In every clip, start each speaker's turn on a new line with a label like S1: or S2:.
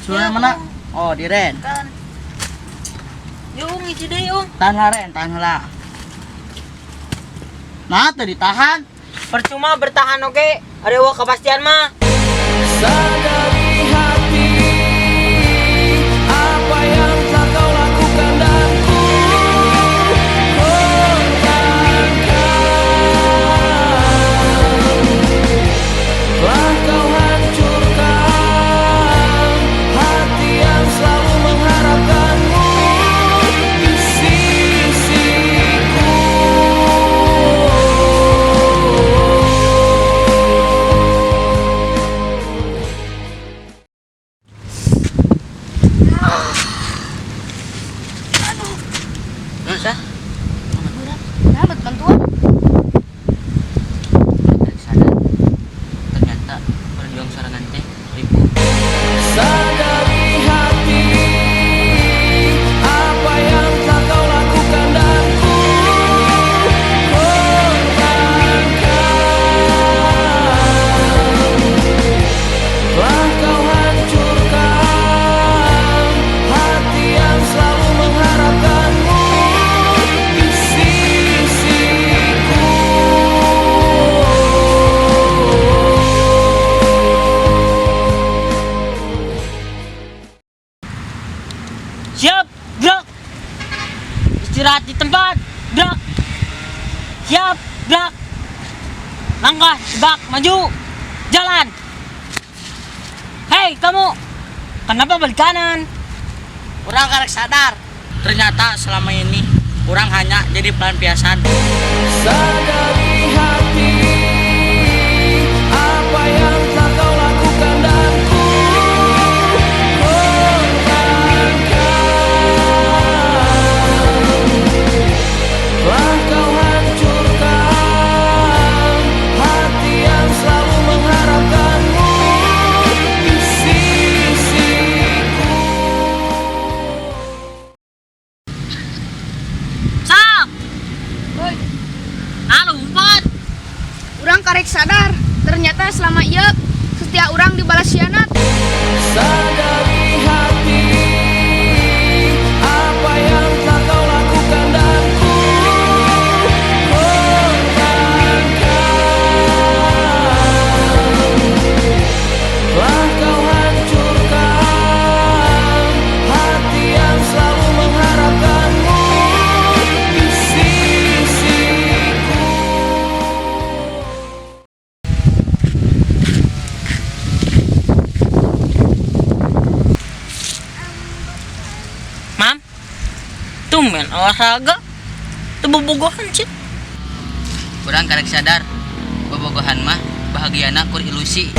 S1: Sudah mana? Oh, diren.
S2: Kan. Yung isi deh yung.
S1: Tahan lah ren, tahan lah. Nah, tuh ditahan.
S2: Percuma bertahan oke. Ada wah kepastian mah.
S3: Sadari hati apa yang telah kau lakukan dan ku korbankan. Telah kau hancurkan hati yang selalu mengharapkanmu di sisiku.
S1: Masa?
S4: Dapat bantuan.
S1: Dari sana. Ternyata berjuang sorangan teh ribu.
S3: Sadari hati apa yang telah kau lakukan dan ku korbankan. Telah kau hancurkan hati yang selalu mengharapkanmu di sisiku.
S2: Siap, gerak. Istirahat di tempat, gerak. Siap, gerak. Langkah, tegak, maju. Jalan. Hei, kamu. Kenapa balik kanan?
S1: Kurang karek sadar. Ternyata selama ini kurang hanya jadi pelampiasan.
S3: Sadari hati apa yang telah kau lakukan dan ku korbankan. Telah kau hancurkan hati yang selalu mengharapkanmu di sisiku.
S2: Sak. Halo, umpat.
S4: Urang karek sadar. Ternyata selama iya setiap orang dibalas khianat.
S3: Sadari hati apa yang telah kau lakukan dan ku korbankan. Telah kau hancurkan hati yang selalu mengharapkanmu di sisiku.
S2: Mam. Tumben olahraga. Tebobogohan sih.
S1: Kurang karek sadar. Bobogohan mah bahagiana kur ilusi.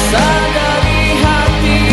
S3: Sadari hati